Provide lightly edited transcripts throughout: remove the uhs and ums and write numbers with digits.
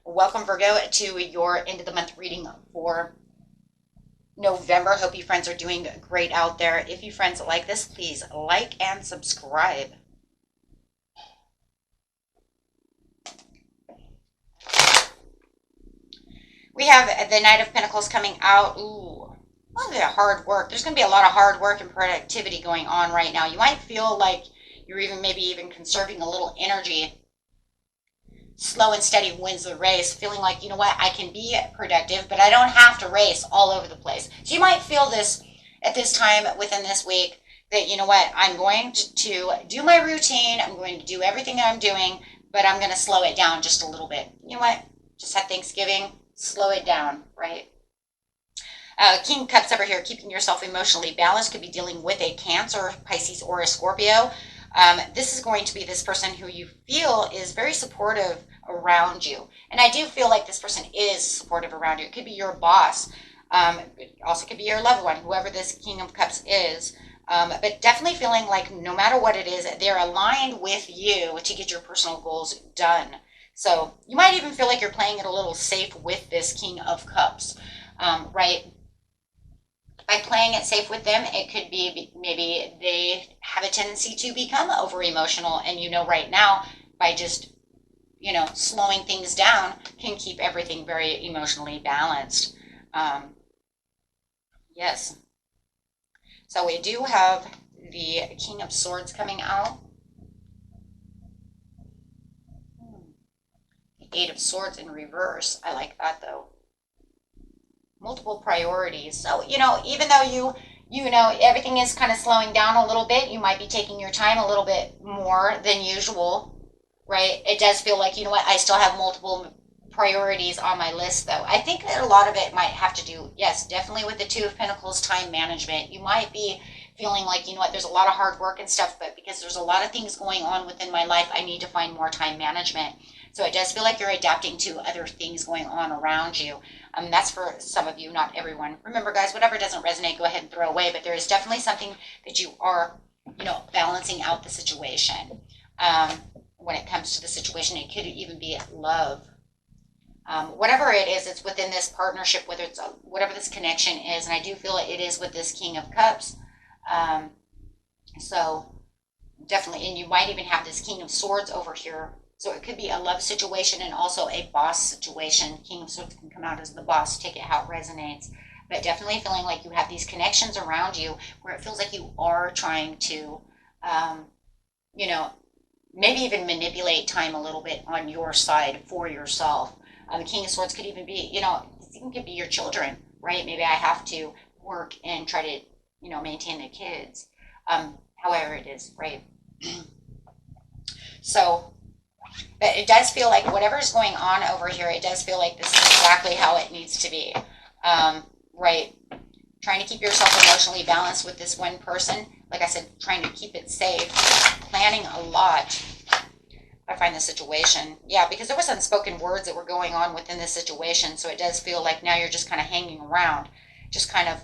Welcome, Virgo, to your end of the month reading for November. Hope you friends are doing great out there. If you friends like this, please like and subscribe. We have the Knight of Pentacles coming out. Ooh, a lot of hard work. There's going to be a lot of hard work and productivity going on right now. You might feel like you're maybe even conserving a little energy. Slow and steady wins the race, feeling like, you know what, I can be productive, but I don't have to race all over the place. So you might feel this at this time within this week that, you know what, I'm going to do my routine, I'm going to do everything that I'm doing, but I'm going to slow it down just a little bit. You know what, just had Thanksgiving, slow it down, right? King of Cups over here, keeping yourself emotionally balanced, could be dealing with a Cancer, Pisces, or a Scorpio. This is going to be this person who you feel is very supportive around you. And I do feel like this person is supportive around you. It could be your boss. It also could be your loved one, whoever this King of Cups is. But definitely feeling like no matter what it is, they're aligned with you to get your personal goals done. So you might even feel like you're playing it a little safe with this King of Cups, right? By playing it safe with them, it could be maybe they have a tendency to become over emotional, and you know, right now, by just, you know, slowing things down can keep everything very emotionally balanced. Yes. So we do have the King of Swords coming out. The Eight of Swords in reverse. I like that though. Multiple priorities. So, you know, even though you know everything is kind of slowing down a little bit, you might be taking your time a little bit more than usual, right? It does feel like, you know what, I still have multiple priorities on my list though. I think that a lot of it might have to do, yes, definitely with the Two of Pentacles, time management. You might be feeling like, you know what, there's a lot of hard work and stuff, but because there's a lot of things going on within my life, I need to find more time management. So it does feel like you're adapting to other things going on around you. That's for some of you, not everyone. Remember, guys, whatever doesn't resonate, go ahead and throw away. But there is definitely something that you are, you know, balancing out the situation. When it comes to the situation, it could even be love. Whatever it is, it's within this partnership, whether it's whatever this connection is. And I do feel it is with this King of Cups. So definitely, and you might even have this King of Swords over here. So it could be a love situation and also a boss situation. King of Swords can come out as the boss, take it how it resonates. But definitely feeling like you have these connections around you where it feels like you are trying to, you know, maybe even manipulate time a little bit on your side for yourself. The King of Swords could even be, you know, it even could be your children, right? Maybe I have to work and try to, you know, maintain the kids. However it is, right? So, but it does feel like whatever's going on over here, it does feel like this is exactly how it needs to be, right? Trying to keep yourself emotionally balanced with this one person. Like I said, trying to keep it safe, planning a lot. I find the situation, yeah, because there was unspoken words that were going on within this situation, so it does feel like now you're just kind of hanging around, just kind of,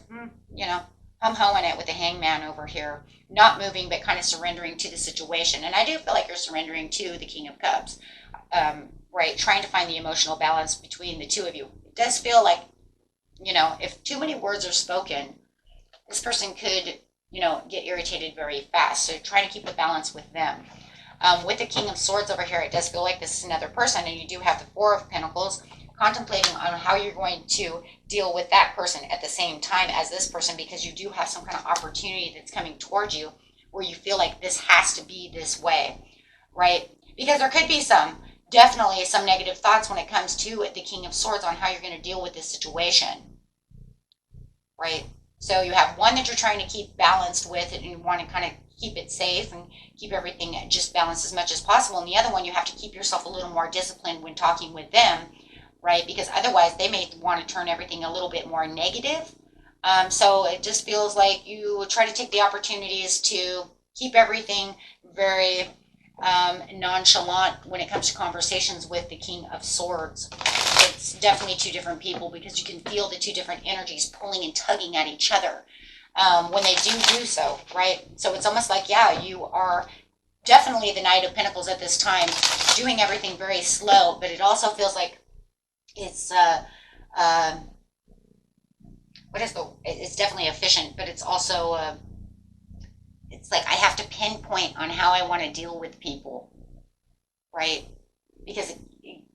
you know, hum-hoing it with the hangman over here, not moving, but kind of surrendering to the situation. And I do feel like you're surrendering to the King of Cups, right? Trying to find the emotional balance between the two of you. It does feel like, you know, if too many words are spoken, this person could, you know, get irritated very fast. So trying to keep the balance with them. With the King of Swords over here, it does feel like this is another person, and you do have the Four of Pentacles, contemplating on how you're going to deal with that person at the same time as this person, because you do have some kind of opportunity that's coming towards you where you feel like this has to be this way, right? Because there could be definitely some negative thoughts when it comes to the King of Swords on how you're going to deal with this situation, right? So you have one that you're trying to keep balanced with, and you want to kind of keep it safe and keep everything just balanced as much as possible. And the other one, you have to keep yourself a little more disciplined when talking with them, right? Because otherwise they may want to turn everything a little bit more negative. So it just feels like you try to take the opportunities to keep everything very nonchalant when it comes to conversations with the King of Swords. It's definitely two different people because you can feel the two different energies pulling and tugging at each other when they do so, right? So it's almost like, yeah, you are definitely the Knight of Pentacles at this time, doing everything very slow, but it also feels like it's it's definitely efficient, but it's also it's like I have to pinpoint on how I want to deal with people, right? Because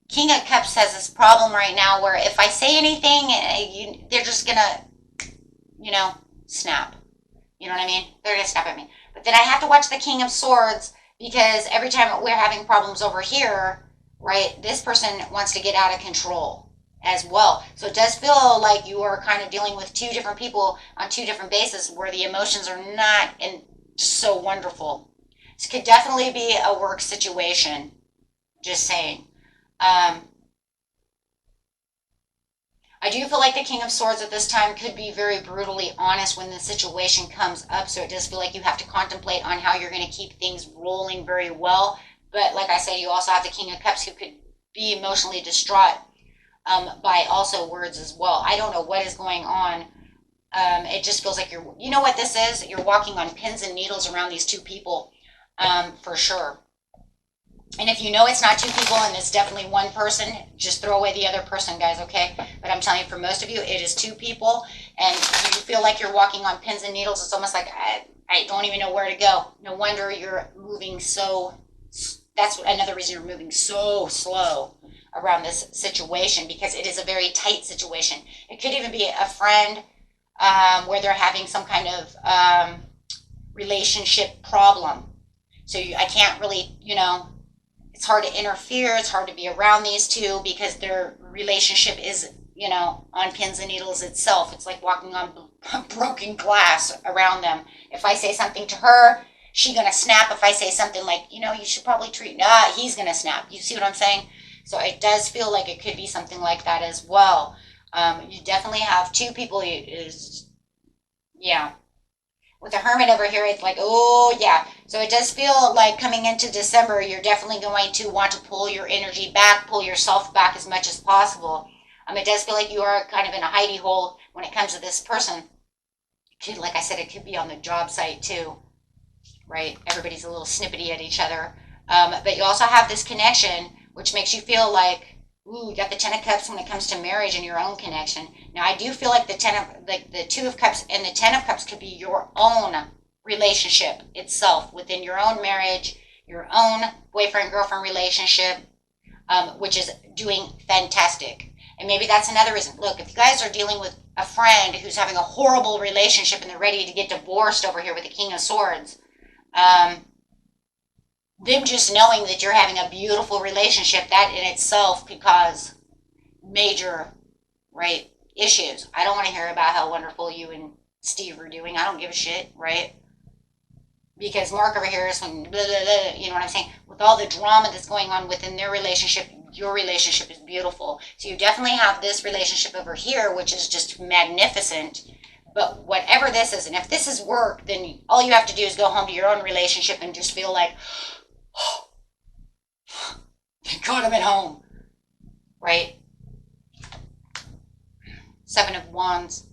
King of Cups has this problem right now where if I say anything, they're just gonna, snap. You know what I mean? They're gonna snap at me. But then I have to watch the King of Swords because every time we're having problems over here, right, this person wants to get out of control as well. So it does feel like you are kind of dealing with two different people on two different bases where the emotions are not so wonderful. This could definitely be a work situation. Just saying. I do feel like the King of Swords at this time could be very brutally honest when the situation comes up. So it does feel like you have to contemplate on how you're going to keep things rolling very well. But like I said, you also have the King of Cups who could be emotionally distraught by also words as well. I don't know what is going on. It just feels like you know what this is? You're walking on pins and needles around these two people for sure. And if you know it's not two people and it's definitely one person, just throw away the other person, guys, okay? But I'm telling you, for most of you, it is two people, and you feel like you're walking on pins and needles. It's almost like I don't even know where to go. No wonder you're moving so, that's another reason you're moving so slow around this situation, because it is a very tight situation. It could even be a friend where they're having some kind of relationship problem. So I can't really, it's hard to interfere. It's hard to be around these two because their relationship is, on pins and needles itself. It's like walking on broken glass around them. If I say something to her, she's going to snap. If I say something like, you should probably treat, he's going to snap. You see what I'm saying? So it does feel like it could be something like that as well. You definitely have two people yeah. With the Hermit over here, it's like, oh, yeah. So it does feel like coming into December, you're definitely going to want to pull your energy back, pull yourself back as much as possible. It does feel like you are kind of in a hidey hole when it comes to this person. Like I said, it could be on the job site too, right? Everybody's a little snippety at each other. But you also have this connection, which makes you feel like, ooh, you got the Ten of Cups when it comes to marriage and your own connection. Now, I do feel like the Two of Cups and the Ten of Cups could be your own relationship itself within your own marriage, your own boyfriend-girlfriend relationship, which is doing fantastic. And maybe that's another reason. Look, if you guys are dealing with a friend who's having a horrible relationship and they're ready to get divorced over here with the King of Swords, them just knowing that you're having a beautiful relationship, that in itself could cause major, right, issues. I don't want to hear about how wonderful you and Steve are doing. I don't give a shit, right? Because Mark over here is when, blah, blah, blah, you know what I'm saying? With all the drama that's going on within their relationship, your relationship is beautiful. So you definitely have this relationship over here, which is just magnificent. But whatever this is, and if this is work, then all you have to do is go home to your own relationship and just feel like, oh, thank God I'm at home, right? Seven of Wands.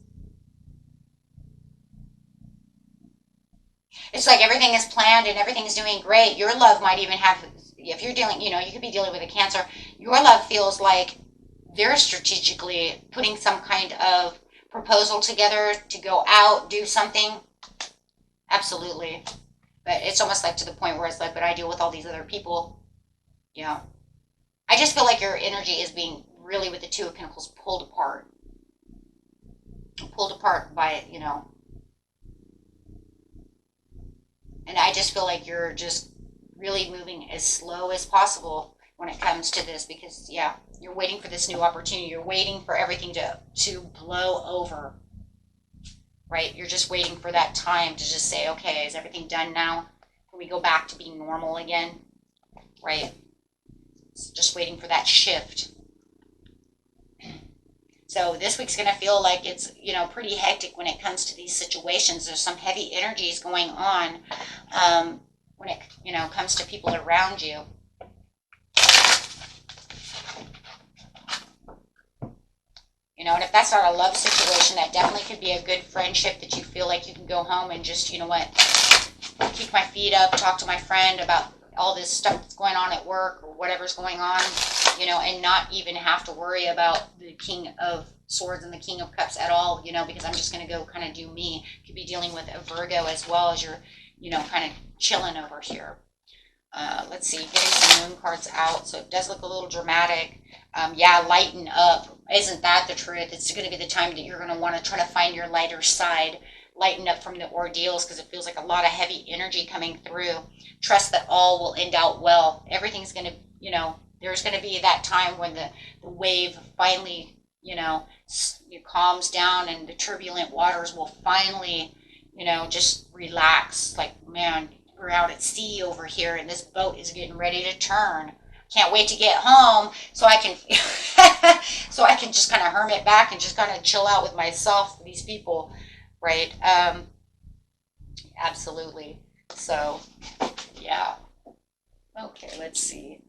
It's like everything is planned and everything is doing great. Your love might even have, if you're dealing, you could be dealing with a Cancer. Your love feels like they're strategically putting some kind of proposal together to go out, do something. Absolutely. But it's almost like to the point where it's like, but I deal with all these other people. Yeah. I just feel like your energy is being really, with the Two of Pentacles, pulled apart. Pulled apart by, and I just feel like you're just really moving as slow as possible when it comes to this, because, yeah, you're waiting for this new opportunity. You're waiting for everything to blow over, right? You're just waiting for that time to just say, okay, is everything done now? Can we go back to being normal again, right? It's just waiting for that shift. So this week's going to feel like it's, pretty hectic when it comes to these situations. There's some heavy energies going on when it, comes to people around you. And if that's not a love situation, that definitely could be a good friendship that you feel like you can go home and just, keep my feet up, talk to my friend about all this stuff that's going on at work or whatever's going on, you know, and not even have to worry about the King of Swords and the King of Cups at all, you know, because I'm just going to go kind of do me. Could be dealing with a Virgo as well as you're, you know, kind of chilling over here. Let's see, getting some moon cards out. So it does look a little dramatic. Yeah, lighten up. Isn't that the truth? It's going to be the time that you're going to want to try to find your lighter side. Lighten up from the ordeals because it feels like a lot of heavy energy coming through. Trust that all will end out well. Everything's going to, you know, there's going to be that time when the wave finally, you know, calms down and the turbulent waters will finally, you know, just relax. Like, man, we're out at sea over here and this boat is getting ready to turn. Can't wait to get home so I can so I can just kind of hermit back and just kind of chill out with myself, these people, right? Absolutely. So, yeah. Okay, let's see.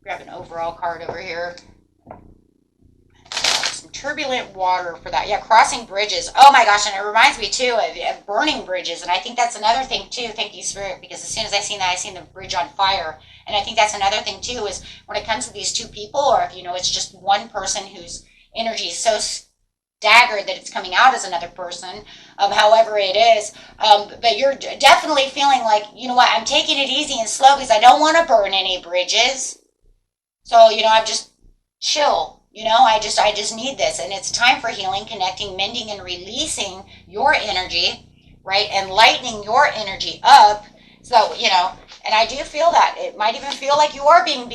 Grab an overall card over here. Some turbulent water for that. Yeah, crossing bridges. Oh my gosh, and it reminds me too of burning bridges. And I think that's another thing too. Thank you, Spirit, because as soon as I seen that, I seen the bridge on fire. And I think that's another thing too, is when it comes to these two people, or if, you know, it's just one person whose energy is so staggered that it's coming out as another person, however it is. But you're definitely feeling like, you know what, I'm taking it easy and slow because I don't want to burn any bridges. So, you know, I'm just chill. You know, I just need this. And it's time for healing, connecting, mending, and releasing your energy, right? And lightening your energy up. So, you know, and I do feel that. It might even feel like you are being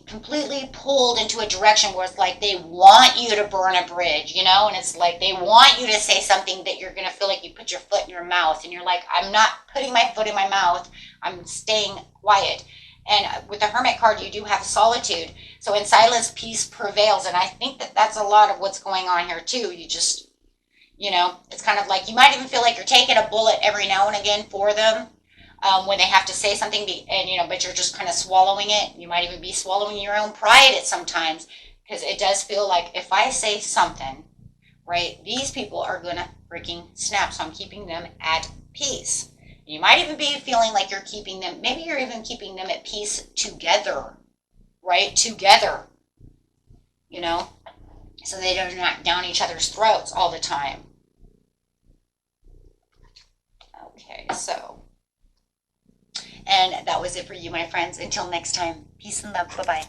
completely pulled into a direction where it's like they want you to burn a bridge, you know? And it's like they want you to say something that you're going to feel like you put your foot in your mouth. And you're like, I'm not putting my foot in my mouth. I'm staying quiet. And with the Hermit card, you do have solitude. So in silence, peace prevails. And I think that that's a lot of what's going on here too. You just, you know, it's kind of like you might even feel like you're taking a bullet every now and again for them when they have to say something. And, you know, but you're just kind of swallowing it. You might even be swallowing your own pride at sometimes, because it does feel like if I say something, right, these people are going to freaking snap. So I'm keeping them at peace. You might even be feeling like you're keeping them, maybe you're even keeping them at peace together, right? Together, you know, so they don't knock down each other's throats all the time. Okay, so, and that was it for you, my friends. Until next time, peace and love. Bye-bye.